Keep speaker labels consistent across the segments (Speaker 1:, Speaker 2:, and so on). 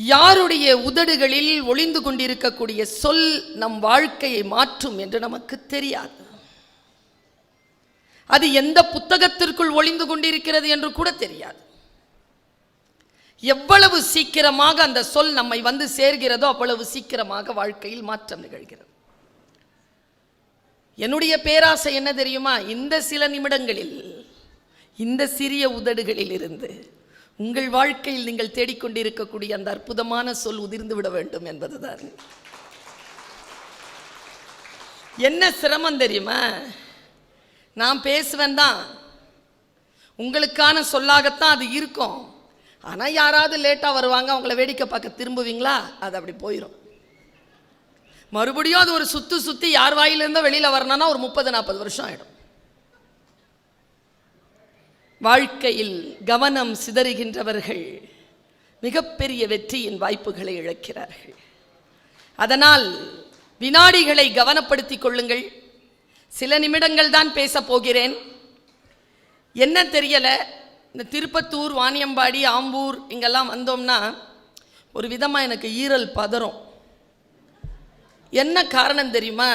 Speaker 1: யாருடைய உதடுகளில் ஒளிந்து கொண்டிருக்கக்கூடிய சொல் நம் வாழ்க்கையை மாற்றும் என்று நமக்கு தெரியாது. அது எந்த புத்தகத்திற்குள் ஒளிந்து கொண்டிருக்கிறது என்று கூட தெரியாது. எவ்வளவு சீக்கிரமாக அந்த சொல் நம்மை வந்து சேர்கிறதோ அவ்வளவு சீக்கிரமாக வாழ்க்கையில் மாற்றம் நிகழ்கிறது. என்னுடைய பேராசை என்ன தெரியுமா? இந்த சில நிமிடங்களில் இந்த சிறிய உதடுகளில் இருந்து உங்கள் வாழ்க்கையில் நீங்கள் தேடிக்கொண்டிருக்கக்கூடிய அந்த அற்புதமான சொல் உதிர்ந்து விட வேண்டும் என்பதுதான். என்ன சிரமம் தெரியுமா? நான் பேசுவேன் தான், உங்களுக்கான சொல்லாகத்தான் அது இருக்கும். ஆனால் யாராவது லேட்டாக வருவாங்க, அவங்கள வேடிக்கை பார்க்க திரும்புவீங்களா? அது அப்படி போயிடும். மறுபடியும் அது ஒரு சுற்றி யார் வாயிலிருந்தோ வெளியில் வரணும்னா ஒரு 30-40 வருஷம் ஆகிடும். வாழ்க்கையில் கவனம் சிதறுகின்றவர்கள் மிகப்பெரிய வெற்றியின் வாய்ப்புகளை இழக்கிறார்கள். அதனால் வினாடிகளை கவனப்படுத்திக் கொள்ளுங்கள். சில நிமிடங்கள் தான் பேச போகிறேன். என்ன தெரியலை, இந்த திருப்பத்தூர், வாணியம்பாடி, ஆம்பூர் இங்கெல்லாம் வந்தோம்னா ஒரு விதமாக எனக்கு ஈரல் பதறும். என்ன காரணம் தெரியுமா?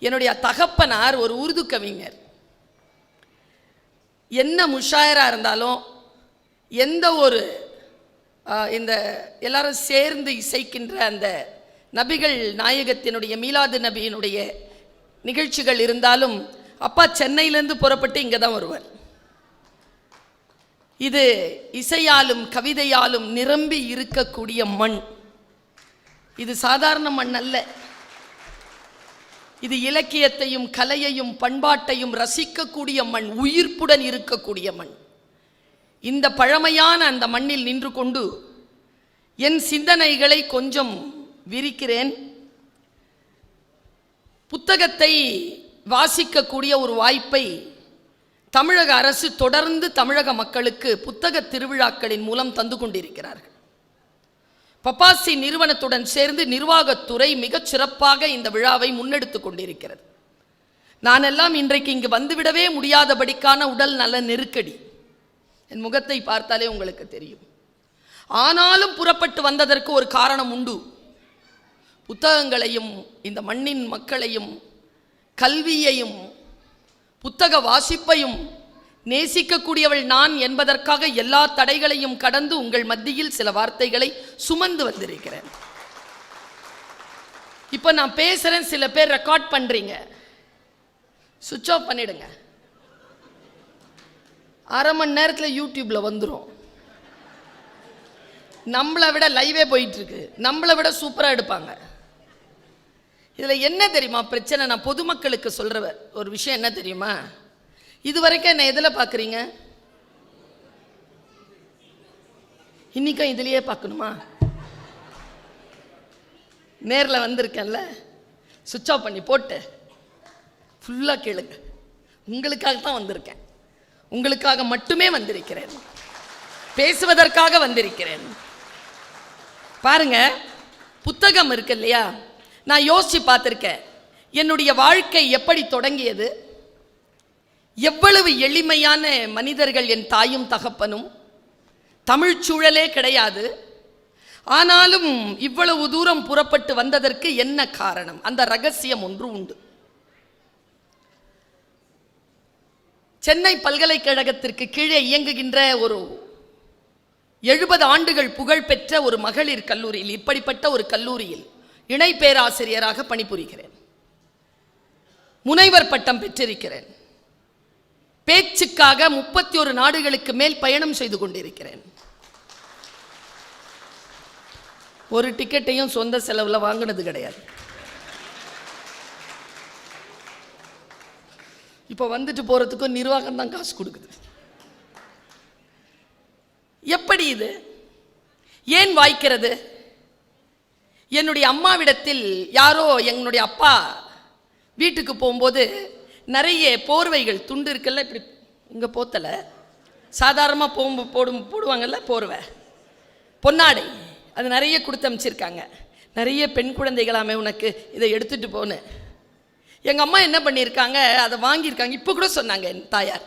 Speaker 1: என்னுடைய தகப்பனார் ஒரு உருது கவிஞர். என்ன முஷாயரா இருந்தாலும், எந்த ஒரு இந்த எல்லாரும் சேர்ந்து இசைக்கின்ற அந்த நபிகள் நாயகத்தினுடைய மீலாது நபியினுடைய நிகழ்ச்சிகள் இருந்தாலும் அப்பா சென்னையிலேருந்து புறப்பட்டு இங்கே தான் வருவார். இது இசையாலும் கவிதையாலும் நிரம்பி இருக்கக்கூடிய மண். இது சாதாரண மண் அல்ல. இது இலக்கியத்தையும் கலையையும் பண்பாட்டையும் ரசிக்கக்கூடிய மண், உயிர்ப்புடன் இருக்கக்கூடிய மண். இந்த பழமையான அந்த மண்ணில் நின்று கொண்டு என் சிந்தனைகளை கொஞ்சம் விரிக்கிறேன். புத்தகத்தை வாசிக்கக்கூடிய ஒரு வாய்ப்பை தமிழக அரசு தொடர்ந்து தமிழக மக்களுக்கு புத்தக திருவிழாக்களின் மூலம் தந்து கொண்டிருக்கிறார்கள். பப்பாசி நிறுவனத்துடன் சேர்ந்து நிர்வாகத்துறை மிகச் சிறப்பாக இந்த விழாவை முன்னெடுத்து கொண்டிருக்கிறது. நானெல்லாம் இன்றைக்கு இங்கு வந்துவிடவே முடியாதபடிக்கான உடல் நல நெருக்கடி. என் முகத்தை பார்த்தாலே உங்களுக்கு தெரியும். ஆனாலும் புறப்பட்டு வந்ததற்கு ஒரு காரணம் உண்டு. புத்தகங்களையும் இந்த மண்ணின் மக்களையும் கல்வியையும் புத்தக வாசிப்பையும் நேசிக்கக்கூடியவள் நான் என்பதற்காக எல்லா தடைகளையும் கடந்து உங்கள் மத்தியில் சில வார்த்தைகளை சுமந்து வந்திருக்கிறேன். இப்போ நான் பேசுகிறேன், சில பேர் ரெக்கார்ட் பண்ணுறீங்க, சுவிட்ச் ஆஃப் பண்ணிடுங்க. அரை மணி நேரத்தில் யூடியூப்பில் வந்துடும். நம்மளை விட லைவே போயிட்டுருக்கு, நம்மளை விட சூப்பராக எடுப்பாங்க. இதில் என்ன தெரியுமா பிரச்சனை? நான் பொதுமக்களுக்கு சொல்கிற ஒரு விஷயம் என்ன தெரியுமா? இது வரைக்கும் என்ன எதில் பார்க்குறீங்க? இன்றைக்கும் இதுலேயே பார்க்கணுமா? நேரில் வந்திருக்கேன்ல, சுவிட்ச் ஆஃப் பண்ணி போட்டு ஃபுல்லாக கேளுங்க. உங்களுக்காக தான் வந்திருக்கேன், உங்களுக்காக மட்டுமே வந்திருக்கிறேன், பேசுவதற்காக வந்திருக்கிறேன். பாருங்க, புத்தகம் இருக்கு இல்லையா? நான் யோசிச்சு பார்த்துருக்கேன், என்னுடைய வாழ்க்கை எப்படி தொடங்கியது. எவ்வளவு எளிமையான மனிதர்கள் என் தாயும் தகப்பனும். தமிழ் சூழலே கிடையாது. ஆனாலும் இவ்வளவு தூரம் புறப்பட்டு வந்ததற்கு என்ன காரணம்? அந்த ரகசியம் ஒன்று உண்டு. சென்னை பல்கலைக்கழகத்திற்கு கீழே இயங்குகின்ற ஒரு 70 ஆண்டுகள் புகழ்பெற்ற ஒரு மகளிர் கல்லூரியில், இப்படிப்பட்ட ஒரு கல்லூரியில் இணை பேராசிரியராக பணிபுரிகிறேன். முனைவர் பட்டம் பெற்றிருக்கிறேன். பேச்சுக்காக 31 நாடுகளுக்கு மேல் பயணம் செய்து கொண்டிருக்கிறேன். ஒரு டிக்கெட்டையும் சொந்த செலவில் வாங்கினது கிடையாது. இப்போ வந்துட்டு போகிறதுக்கும் நிர்வாகம் தான் காசு கொடுக்குது. எப்படி இது? ஏன் வாய்க்கிறது? என்னுடைய அம்மாவிடத்தில் யாரோ, என்னுடைய அப்பா வீட்டுக்கு போகும்போது நிறைய போர்வைகள், துண்டு இருக்குல்ல, இப்படி இங்கே போத்தலை, சாதாரணமாக போடுவாங்கல்ல போர்வை, பொன்னாடை, அது நிறைய கொடுத்து அமைச்சிருக்காங்க. நிறைய பெண் குழந்தைகளாமே உனக்கு இதை எடுத்துகிட்டு போன்னு. எங்கள் அம்மா என்ன பண்ணியிருக்காங்க, அதை வாங்கியிருக்காங்க. இப்போ கூட சொன்னாங்க என் தாயார்,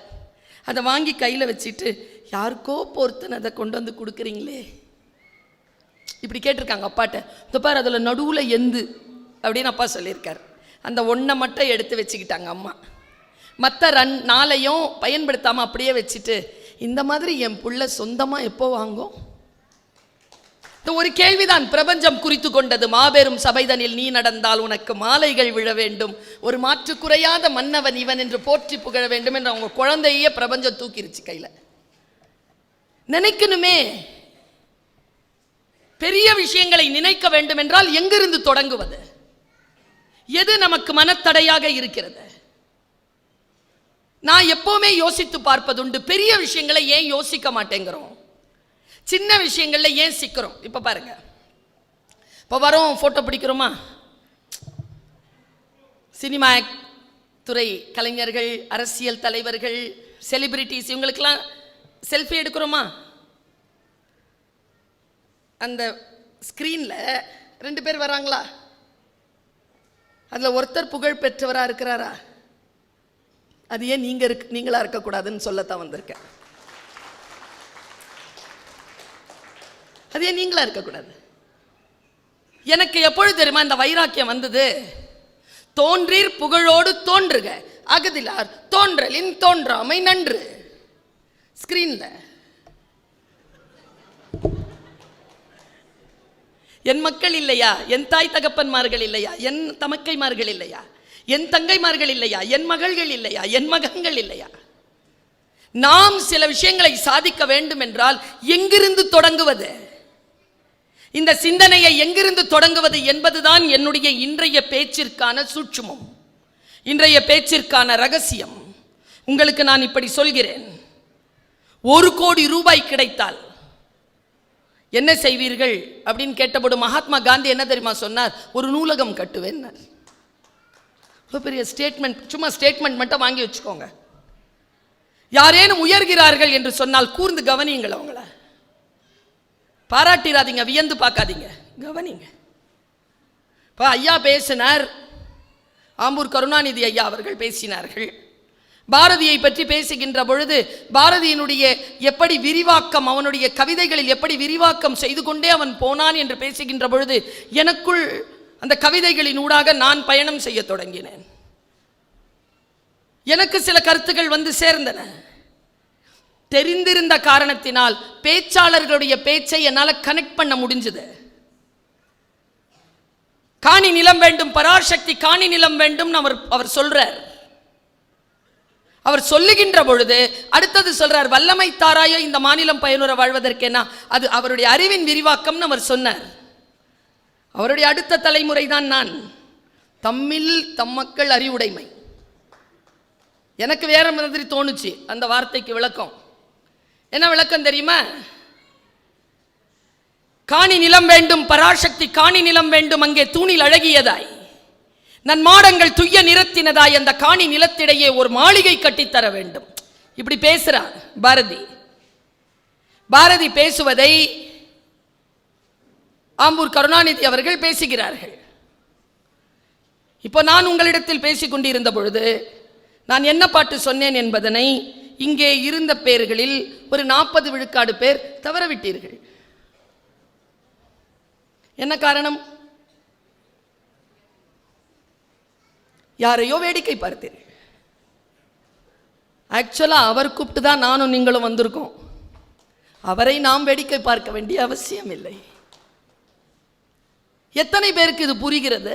Speaker 1: அதை வாங்கி கையில் வச்சுட்டு யாருக்கோ பொறுத்துன்னு அதை கொண்டு வந்து கொடுக்குறீங்களே. இப்படி கேட்டிருக்காங்க அப்பாட்ட. இந்த பாரு அதில் நடுவில் எந்து அப்படின்னு அப்பா சொல்லியிருக்கார். அந்த ஒன்றை மட்டும் எடுத்து வச்சுக்கிட்டாங்க அம்மா. மற்ற 4ஐயும் பயன்படுத்தாமல் அப்படியே வச்சுட்டு, இந்த மாதிரி என் புள்ள சொந்தமாக எப்போ வாங்கும்? இந்த ஒரு கேள்விதான் பிரபஞ்சம் குறித்து கொண்டது. மாபெரும் சபைதனில் நீ நடந்தால் உனக்கு மாலைகள் விழ வேண்டும், ஒரு மாற்று குறையாத மன்னவன் இவன் என்று போற்றி புகழ வேண்டும் என்று அவங்க குழந்தையே பிரபஞ்சம் தூக்கிருச்சு கையில். நினைக்கணுமே, பெரிய விஷயங்களை நினைக்க வேண்டும் என்றால் எங்கிருந்து தொடங்குவது? எது நமக்கு மனத்தடையாக இருக்கிறது? நான் எப்பவுமே யோசித்து பார்ப்பதுண்டு, பெரிய விஷயங்களை ஏன் யோசிக்க மாட்டேங்கிறோம், சின்ன விஷயங்கள்ல ஏன் சிக்கிறோம்? இப்ப பாருங்க, இப்ப வரோம் போட்டோ பிடிக்கிறோமா, சினிமா துறை கலைஞர்கள், அரசியல் தலைவர்கள், செலிபிரிட்டிஸ், இவங்களுக்கெல்லாம் செல்ஃபி எடுக்கிறோமா? அந்த ஸ்கிரீன்ல 2 பேர் வராங்களா? அதுல ஒருத்தர் புகழ் பெற்றவரா இருக்கிறாரா? அது ஏன் நீங்களா இருக்கக்கூடாதுன்னு சொல்லத்தான் வந்திருக்கேன். அது ஏன் நீங்களா இருக்கக்கூடாது? எனக்கு எப்பொழுது தெரியுமா இந்த வைராக்கியம் வந்தது? தோன்றீர் புகழோடு தோன்றுக, அகதிலார் தோன்றலின் தோன்றாமை நன்று. ஸ்கிரீன்ல என் மக்கள் இல்லையா? என் தாய் தகப்பன்மார்கள் இல்லையா? என் தமக்கைமார்கள் இல்லையா? என் தங்கைமார்கள் இல்லையா? என் மகள்கள் இல்லையா? என் மகன்கள் இல்லையா? நாம் சில விஷயங்களை சாதிக்க வேண்டும் என்றால் எங்கிருந்து தொடங்குவது? இந்த சிந்தனையை எங்கிருந்து தொடங்குவது என்பதுதான் என்னுடைய இன்றைய பேச்சிற்கான சூட்சுமம், இன்றைய பேச்சிற்கான ரகசியம். உங்களுக்கு நான் இப்படி சொல்கிறேன், 1 கோடி ரூபாய் கிடைத்தால் என்ன செய்வீர்கள் அப்படின்னு கேட்டபோது மகாத்மா காந்தி என்ன தெரியுமா சொன்னார்? ஒரு நூலகம் கட்டுவேன். பெரிய ஸ்டேட்மெண்ட், சும்மா ஸ்டேட்மெண்ட் மட்டும் வாங்கி வச்சுக்கோங்க. யாரேனும் உயர்கிறார்கள் என்று சொன்னால் கூர்ந்து கவனியுங்கள், அவங்கள பாராட்டிராதீங்க, வியந்து பார்க்காதீங்க, கவனிங்க. இப்போ ஐயா பேசினார், ஆம்பூர் கருணாநிதி ஐயா அவர்கள் பேசினார்கள். பாரதியை பற்றி பேசுகின்ற பொழுது பாரதியினுடைய எப்படி விரிவாக்கம், அவனுடைய கவிதைகளில் எப்படி விரிவாக்கம் செய்து கொண்டே அவன் போனான் என்று பேசுகின்ற பொழுது எனக்குள் அந்த கவிதைகளின் ஊடாக நான் பயணம் செய்ய தொடங்கினேன். எனக்கு சில கருத்துக்கள் வந்து சேர்ந்தன. தெரிந்திருந்த காரணத்தினால் பேச்சாளர்களுடைய பேச்சை என்னால் கனெக்ட் பண்ண முடிஞ்சது. காணி நிலம் வேண்டும், பராசக்தி காணி நிலம் வேண்டும் அவர் சொல்றார். அவர் சொல்லுகின்ற பொழுது அடுத்தது சொல்றார், வல்லமை தாராயோ இந்த மாநிலம் பயனுற வாழ்வதற்கேனா, அது அவருடைய அறிவின் விரிவாக்கம்னு அவர் சொன்னார். அவருடைய அடுத்த தலைமுறை தான் நான். தம்மில் தம்மக்கள் அறிவுடைமை. எனக்கு வேற மாதிரி தோணுச்சு அந்த வார்த்தைக்கு விளக்கம். என்ன விளக்கம் தெரியுமா? காணி நிலம் வேண்டும், பராசக்தி காணி நிலம் வேண்டும், அங்கே தூணில் அழகியதாய் நன்மாடங்கள் துய்ய நிறத்தினதாய் அந்த காணி நிலத்திடையே ஒரு மாளிகை கட்டித்தர வேண்டும். இப்படி பேசுறார் பாரதி. பாரதி பேசுவதை ஆம்பூர் கருணாநிதி அவர்கள் பேசுகிறார்கள். இப்போ நான் உங்களிடத்தில் பேசிக் கொண்டிருந்த பொழுது நான் என்ன பாட்டு சொன்னேன் என்பதனை இங்கே இருந்த பேர்களில் ஒரு 40 விழுக்காடு பேர் தவறவிட்டீர்கள். என்ன காரணம்? யாரையோ வேடிக்கை பார்த்தீர்கள். ஆக்சுவலா அவர் கூப்பிட்டு தான் நானும் நீங்களும் வந்திருக்கோம். அவரை நாம் வேடிக்கை பார்க்க வேண்டிய அவசியம் இல்லை. எத்தனை பேருக்கு இது புரிகிறது?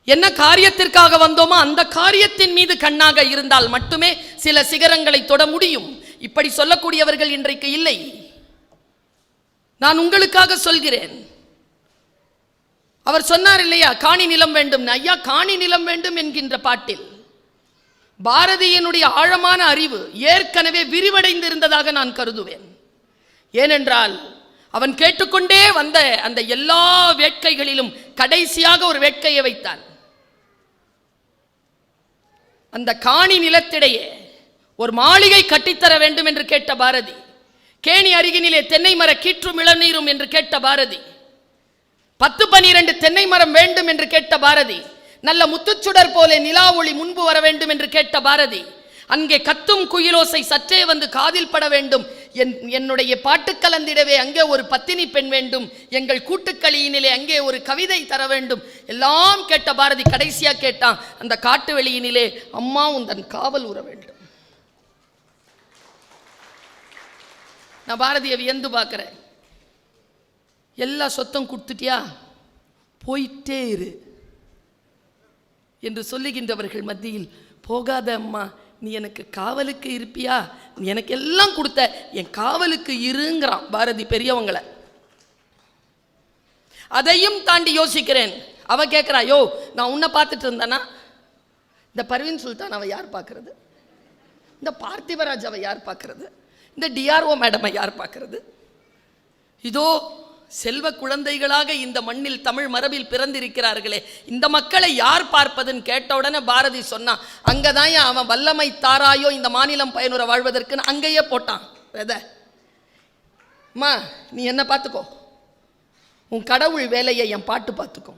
Speaker 1: என்ன காரியத்திற்காக வந்தோமோ அந்த காரியத்தின் மீது கண்ணாக இருந்தால் மட்டுமே சில சிகரங்களை தொட முடியும். இப்படி சொல்லக்கூடியவர்கள் இன்றைக்கு இல்லை. நான் உங்களுக்காக சொல்கிறேன். அவர் சொன்னார் இல்லையா, காணி நிலம் வேண்டும். ஐயா, காணி நிலம் வேண்டும் என்கின்ற பாட்டில் பாரதியினுடைய ஆழமான அறிவு ஏற்கனவே விரிவடைந்திருந்ததாக நான் கருதுவேன். ஏனென்றால் அவன் கேட்டுக்கொண்டே வந்த அந்த எல்லா வேட்கைகளிலும் கடைசியாக ஒரு வேட்கையை வைத்தான். அந்த காணி நிலத்திடையே ஒரு மாளிகை கட்டித்தர வேண்டும் என்று கேட்ட பாரதி, கேணி அருகினிலே தென்னை மர கீற்றும் இளநீரும் என்று கேட்ட பாரதி, 10-12 தென்னை மரம் வேண்டும் என்று கேட்ட பாரதி, நல்ல முத்துச்சுடர் போல நிலா ஒளி முன்பு வர வேண்டும் என்று கேட்ட பாரதி, அங்கே கத்தும் குயிலோசை சற்றே வந்து காதில் பட வேண்டும் என்னுடைய பாட்டு கலந்திடவே அங்கே ஒரு பத்தினி பெண் வேண்டும், எங்கள் கூட்டுக்களியினிலே அங்கே ஒரு கவிதை தர வேண்டும், எல்லாம் கேட்ட பாரதி கடைசியா கேட்டான், அந்த காட்டு வெளியினிலே அம்மா உந்தன் காவல் உற வேண்டும். நான் பாரதியை வியந்து பார்க்கிறேன். எல்லா சொத்தம் கொடுத்துட்டியா, போயிட்டே இரு என்று சொல்லுகின்றவர்கள் மத்தியில், போகாத அம்மா, நீ எனக்கு காவலுக்கு இருப்பியா, நீ எனக்கு எல்லாம் கொடுத்த, என் காவலுக்கு இருங்கிறான் பாரதி பெரியவங்களை. அதையும் தாண்டி யோசிக்கிறேன். அவ கேட்கிறா, யோ நான் உன்னை பார்த்துட்டு இருந்தானா, இந்த பர்வீன் சுல்தான் அவ யார் பார்க்கறது, இந்த பார்த்திபராஜ் அவ யார் பார்க்கறது, இந்த டிஆர்ஓ மேடமை யார் பார்க்கறது, இதோ செல்வ குழந்தைகளாக இந்த மண்ணில் தமிழ் மரபில் பிறந்திருக்கிறார்களே, இந்த மக்களை யார் பார்ப்பதுன்னு கேட்ட உடனே பாரதி சொன்னான், அங்கதான் அவன் வல்லமை தாராயோ இந்த மாநிலம் பயனுற வாழ்வதற்குன்னு அங்கேயே போட்டான் வெத. அம்மா நீ என்ன பார்த்துக்கோ, உன் கடவுள் வேலையை என் பாட்டு பார்த்துக்கோ,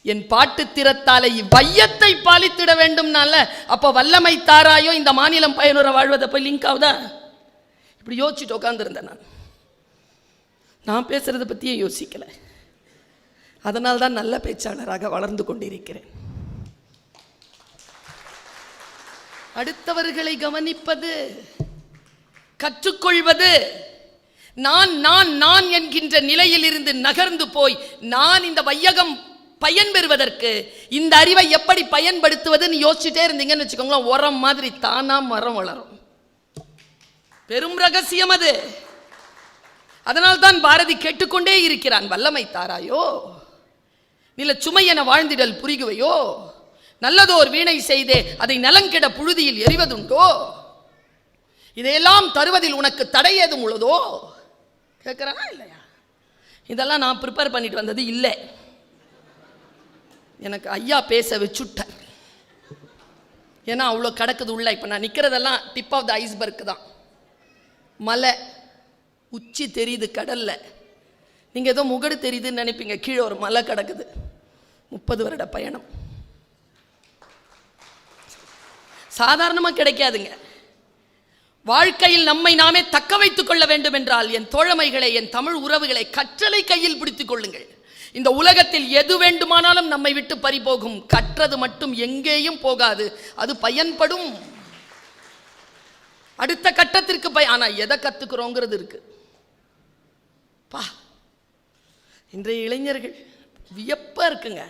Speaker 1: என் பாட்டு திறத்தாலே வையத்தை பாலித்திட வேண்டும்னால, அப்போ வல்லமை தாராயோ இந்த மாநிலம் பயனுற வாழ்வதை போய் லிங்க் ஆகுதா? இப்படி யோசிச்சுட்டு உட்காந்துருந்தேன். நான் பேசுறதை பற்றியே யோசிக்கலை. அதனால்தான் நல்ல பேச்சாளராக வளர்ந்து கொண்டிருக்கிறேன். அடுத்தவர்களை கவனிப்பது, கற்றுக்கொள்வது, நான் நான் நான் என்கின்ற நிலையில் இருந்து நகர்ந்து போய் நான் இந்த வையகம் பயன் பெறுவதற்கு இந்த அறிவை எப்படி பயன்படுத்துவதுன்னு யோசிச்சுட்டே இருந்தீங்கன்னு வச்சுக்கோங்களேன், உரம் மாதிரி தானா மரம் வளரும். பெரும் ரகசியம் அது. அதனால்தான் பாரதி கேட்டுக்கொண்டே இருக்கிறான், வல்லமை தாராயோ நில சுமை என வாழ்ந்திடல் புரிகுவையோ, நல்லதோர் வீணை செய்தே அதை நலங்கெட புழுதியில் எறிவதுண்டோ, இதையெல்லாம் தருவதில் உனக்கு தடை ஏதும் உள்ளதோ கேட்கிறானா இல்லையா? இதெல்லாம் நான் ப்ரிப்பேர் பண்ணிட்டு வந்தது இல்லை, எனக்கு ஐயா பேச வச்சுட்டார். ஏன்னா அவ்வளோ கிடக்குது உள்ள. இப்போ நான் நிற்கிறதெல்லாம் டிப் ஆஃப் த ஐஸ்பர்க் தான். மலை உச்சி தெரியுது கடல்ல, நீங்கள் ஏதோ முகடு தெரியுதுன்னு நினைப்பீங்க, கீழே ஒரு மலை கிடக்குது. 30 வருட பயணம் சாதாரணமாக கிடைக்காதுங்க. வாழ்க்கையில் நம்மை நாமே தக்க வைத்துக் கொள்ள வேண்டும் என்றால் என் தோழமைகளை, என் தமிழ் உறவுகளை கற்றலை கையில் பிடித்துக் கொள்ளுங்கள். இந்த உலகத்தில் எது வேண்டுமானாலும் நம்மை விட்டு பறிபோகும், கற்றது மட்டும் எங்கேயும் போகாது, அது பயன்படும். அடுத்த கட்டத்திற்கு ஆனால் எதை கற்றுக்கிறோங்கிறது இருக்கு. பா இன்றைய இளைஞர்கள் வியப்பா இருக்குங்க,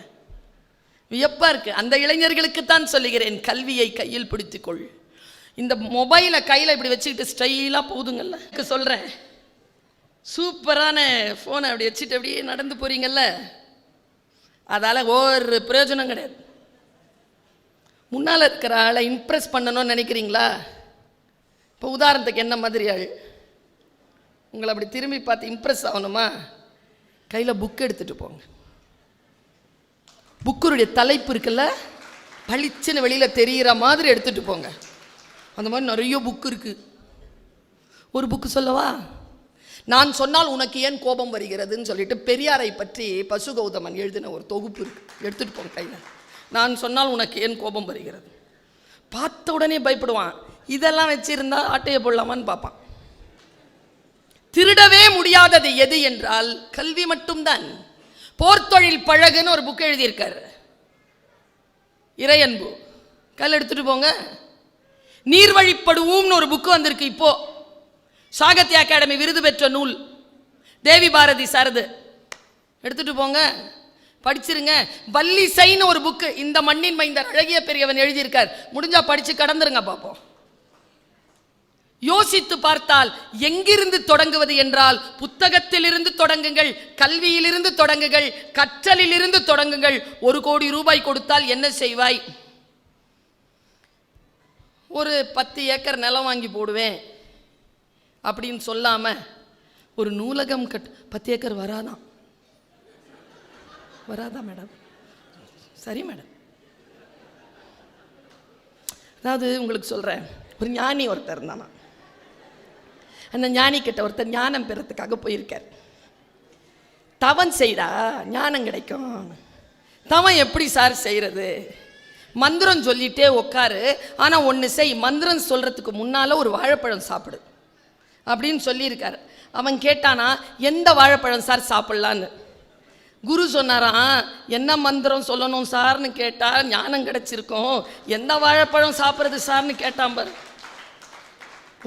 Speaker 1: வியப்பா இருக்கு. அந்த இளைஞர்களுக்கு தான் சொல்லுகிறேன், கல்வியை கையில் பிடித்துக்கொள். இந்த மொபைலை கையில் இப்படி வச்சுக்கிட்டு ஸ்டைலாக போகுதுங்கல்ல, சொல்கிறேன், சூப்பரான ஃபோனை அப்படி வச்சுட்டு அப்படியே நடந்து போகிறீங்கல்ல, அதால் ஒரு பிரயோஜனம் கிடையாது. முன்னால் இருக்கிற ஆளை இம்ப்ரெஸ் பண்ணணும்னு நினைக்கிறீங்களா? இப்போ உதாரணத்துக்கு என்ன மாதிரி ஆள் உங்களை அப்படி திரும்பி பார்த்து இம்ப்ரெஸ் ஆகணுமா, கையில் புக் எடுத்துகிட்டு போங்க. புக்குடைய தலைப்பு இருக்குல்ல, பளிச்சுன்னு வெளியில் தெரிகிற மாதிரி எடுத்துகிட்டு போங்க. அந்த மாதிரி நிறைய புக்கு இருக்குது. ஒரு புக்கு சொல்லவா? நான் சொன்னால் உனக்கு ஏன் கோபம் வருகிறதுன்னு சொல்லிட்டு பெரியாரை பற்றி பசுகௌதமன் எழுதின ஒரு தொகுப்பு இருக்குது, எடுத்துகிட்டு போங்க கையில். நான் சொன்னால் உனக்கு ஏன் கோபம் வருகிறது. பார்த்த உடனே பயப்படுவான், இதெல்லாம் வச்சிருந்தா ஆட்டையை போடலாமான்னு பார்ப்பான். திருடவே முடியாதது எது என்றால் கல்வி மட்டும்தான். போர்த்தொழில் பழகுன்னு ஒரு புக் எழுதியிருக்காரு இறையன்பு, கையில் எடுத்துட்டு போங்க. நீர்வழிப்படுவோம்னு ஒரு புக்கு வந்திருக்கு இப்போ, சாகித்ய அகாடமி விருது பெற்ற நூல், தேவி பாரதி சாரது, எடுத்துட்டு போங்க, படிச்சிருங்க. வள்ளிசைன்னு ஒரு புக்கு இந்த மண்ணின் மைந்தர் அழகிய பெரியவன் எழுதியிருக்கார், முடிஞ்சா படிச்சு கடந்துருங்க பார்ப்போம். யோசித்து பார்த்தால் எங்கிருந்து தொடங்குவது என்றால் புத்தகத்திலிருந்து தொடங்குங்கள், கல்வியிலிருந்து தொடங்குங்கள், கற்றலிலிருந்து தொடங்குங்கள். 1 கோடி ரூபாய் கொடுத்தால் என்ன செய்வாய்? ஒரு 10 ஏக்கர் நிலம் வாங்கி போடுவேன் அப்படின்னு சொல்லாம ஒரு நூலகம் 10 ஏக்கர் வராதான் மேடம்? சரி மேடம். அதாவது உங்களுக்கு சொல்றேன், ஒரு ஞானி ஒருத்தர் இருந்தானா, அந்த ஞானி கிட்ட ஒருத்தர் ஞானம் பெறத்துக்காக போயிருக்கார். தவம் செய்தா ஞானம் கிடைக்கும். தவம் எப்படி சார் செய்யறது? மந்திரம் சொல்லிட்டே உட்காரு, ஆனால் ஒன்று செய், மந்திரம் சொல்றதுக்கு முன்னால ஒரு வாழைப்பழம் சாப்பிடு. அப்படின்னு சொல்லியிருக்காரு. அவன் கேட்டானா, எந்த வாழைப்பழம் சார் சாப்பிட்லான்னு. குரு சொன்னாராம், என்ன மந்திரம் சொல்லணும் சார்னு கேட்டா ஞானம் கிடைச்சிருக்கும், எந்த வாழைப்பழம் சாப்பிட்றது சார்னு கேட்டான் பாரு.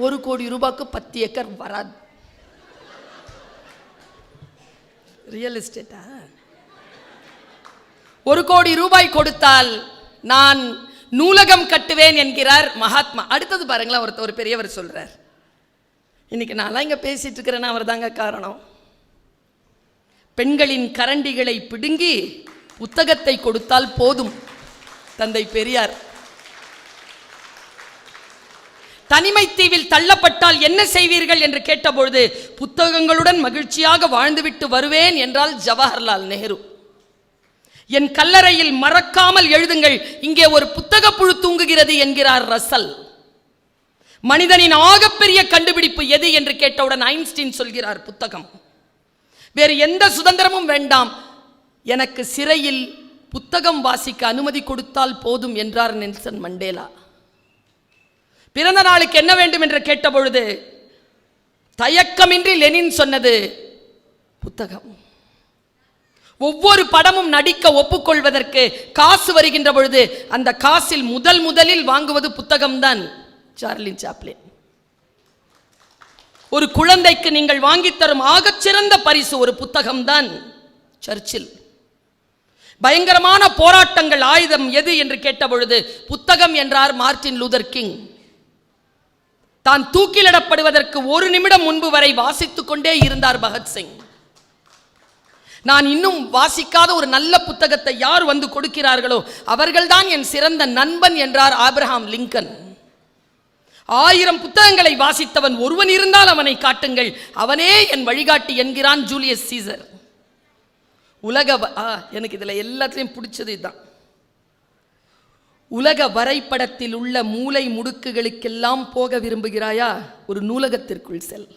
Speaker 1: 1 கோடி ரூபாய்க்கு 10 ஏக்கர் வராது. ரியல் எஸ்டேட்டா? 1 கோடி ரூபாய் கொடுத்தால் நான் நூலகம் கட்டுவேன் என்கிறார் மகாத்மா. அடுத்தது பாருங்களேன், ஒரு பெரியவர் சொல்றார். இன்னைக்கு நான்லாம் இங்க பேசிட்டு இருக்கிறேன்னா அவர் தாங்க காரணம். பெண்களின் கரண்டிகளை பிடுங்கி புத்தகத்தை கொடுத்தால் போதும். தந்தை பெரியார். தனிமை தீவில் தள்ளப்பட்டால் என்ன செய்வீர்கள் என்று கேட்டபொழுது புத்தகங்களுடன் மகிழ்ச்சியாக வாழ்ந்துவிட்டு வருவேன் என்றால் ஜவஹர்லால் நேரு. என் கல்லறையில் மறக்காமல் எழுதுங்கள், இங்கே ஒரு புத்தக புழு தூங்குகிறது என்கிறார் ரசல். மனிதனின் ஆகப்பெரிய கண்டுபிடிப்பு எது என்று கேட்டவுடன் ஐன்ஸ்டீன் சொல்கிறார் புத்தகம். வேறு எந்த சுதந்திரமும் வேண்டாம், எனக்கு சிறையில் புத்தகம் வாசிக்க அனுமதி கொடுத்தால் போதும் என்றார் நெல்சன் மண்டேலா. பிறந்த நாளுக்கு என்ன வேண்டும் என்று கேட்டபொழுது தயக்கமின்றி லெனின் சொன்னது புத்தகம். ஒவ்வொரு படமும் நடிக்க ஒப்புக்கொள்வதற்கு காசு வருகின்ற பொழுது அந்த காசில் முதலில் வாங்குவது புத்தகம்தான் சார்லி சாப்ளின். ஒரு குழந்தைக்கு நீங்கள் வாங்கித் தரும் ஆகச்சிறந்த பரிசு ஒரு புத்தகம்தான் சர்ச்சில். பயங்கரமான போராட்டங்கள் ஆயுதம் எது என்று கேட்டபொழுது புத்தகம் என்றார் மார்ட்டின் லூதர் கிங். தான் தூக்கிலிடப்படுவதற்கு 1 நிமிடம் முன்பு வரை வாசித்துக் கொண்டே இருந்தார் பகத்சிங். நான் இன்னும் வாசிக்காத ஒரு நல்ல புத்தகத்தை யார் வந்து கொடுக்கிறார்களோ அவர்கள்தான் என் சிறந்த நண்பன் என்றார் ஆபிரகாம் லிங்கன். 1000 புத்தகங்களை வாசித்தவன் ஒருவன் இருந்தால் அவனை காட்டுங்கள், அவனே என் வழிகாட்டி என்கிறான் ஜூலியஸ் சீசர். எனக்கு இதுல எல்லாத்திலையும் பிடிச்சது இதுதான். உலக வரைபடத்தில் உள்ள மூலை முடுக்குகளுக்கெல்லாம் போக விரும்புகிறாயா? ஒரு நூலகத்திற்குள் செல்.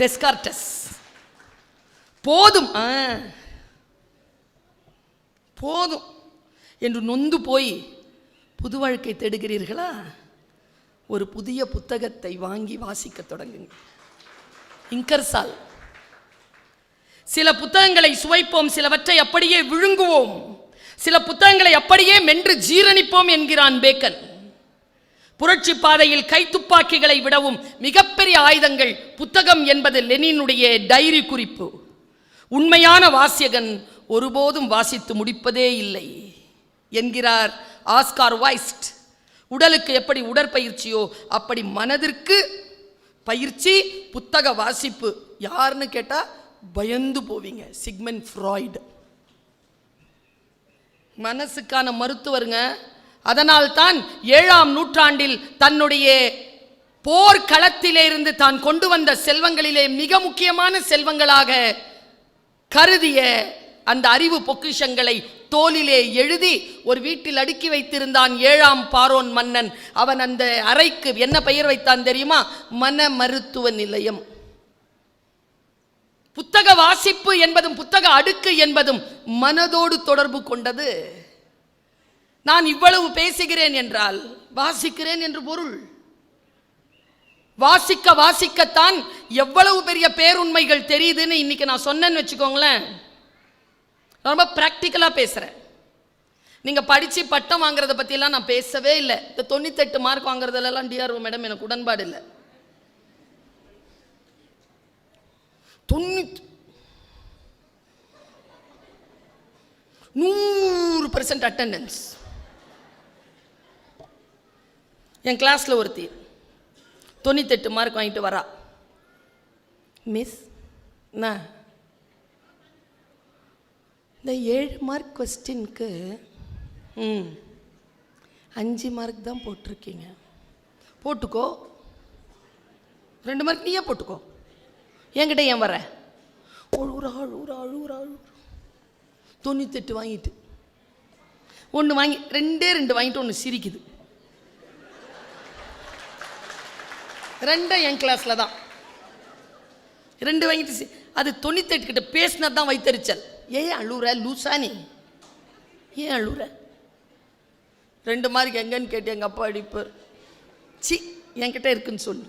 Speaker 1: டெஸ்கார்டஸ். போதும் போதும் என்று நொந்து போய் புது வாழ்க்கை தேடுகிறீர்களா? ஒரு புதிய புத்தகத்தை வாங்கி வாசிக்க தொடங்குங்க. இங்கர்சால். சில புத்தகங்களை சுவைப்போம், சிலவற்றை அப்படியே விழுங்குவோம், சில புத்தகங்களை அப்படியே மென்று ஜீரணிப்போம் என்கிறான் பேக்கன். புரட்சி பாதையில் கைத்துப்பாக்கிகளை விடவும் மிகப்பெரிய ஆயுதங்கள் புத்தகம் என்பது லெனினுடைய டைரி குறிப்பு. உண்மையான வாசியகன் ஒருபோதும் வாசித்து முடிப்பதே இல்லை என்கிறார் ஆஸ்கார் வைஸ்ட். உடலுக்கு எப்படி உடற்பயிற்சியோ அப்படி மனதிற்கு பயிற்சி புத்தக வாசிப்பு. யாருன்னு கேட்டா பயந்து போவீங்க. சிக்மண்ட் ஃப்ராய்டு மனசுக்கான மருத்துவருங்க. அதனால் தான் 7ஆம் நூற்றாண்டில் தன்னுடைய போர்க்களத்திலிருந்து தான் கொண்டு வந்த செல்வங்களிலே மிக முக்கியமான செல்வங்களாக கருதிய அந்த அறிவு பொக்கிஷங்களை தோலிலே எழுதி ஒரு வீட்டில் அடுக்கி வைத்திருந்தான் 7ஆம் பாரோன் மன்னன். அவன் அந்த அறைக்கு என்ன பெயர் வைத்தான் தெரியுமா? மன மருத்துவ நிலையம். புத்தக வாசிப்பு என்பதும் புத்தக அடுக்கு என்பதும் மனதோடு தொடர்பு கொண்டது. நான் இவ்வளவு பேசுகிறேன் என்றால் வாசிக்கிறேன் என்று பொருள். வாசிக்க வாசிக்கத்தான் எவ்வளவு பெரிய பேருண்மைகள் தெரியுதுன்னு இன்னைக்கு நான் சொன்னேன்னு வச்சுக்கோங்களேன். ரொம்ப பிராக்டிக்கலா பேசுறேன். நீங்க படிச்சு பட்டம் வாங்குறத பத்தி எல்லாம் நான் பேசவே இல்லை. இந்த 98 மார்க் வாங்குறதுலாம் டிஆர்ஓ மேடம் எனக்கு உடன்பாடு இல்லை. 100% அட்டெண்டன்ஸ். என் கிளாஸ்ல ஒருத்தி 98 மார்க் வாங்கிட்டு வரா. மிஸ், நான் இந்த 7 மார்க் கொஸ்டினுக்கு 5 மார்க் தான் போட்டிருக்கீங்க. போட்டுக்கோ, 2 மார்க் நீயே போட்டுக்கோ, என்கிட்ட ஏன் வர? அழுகுறா 98 வாங்கிட்டு 1 வாங்கி 2 வாங்கிட்டு 1 சிரிக்குது. 2 என் கிளாஸ்ல தான் 2 வாங்கிட்டு அது 98 கிட்ட பேசினது தான் வைத்தறிச்சல். ஏன் அழுற லூசானி? ஏன் அழுற? 2 மார்க் எங்கன்னு கேட்டு எங்கள் அப்பா அடிப்பார். சி என்கிட்ட இருக்குன்னு சொல்லு.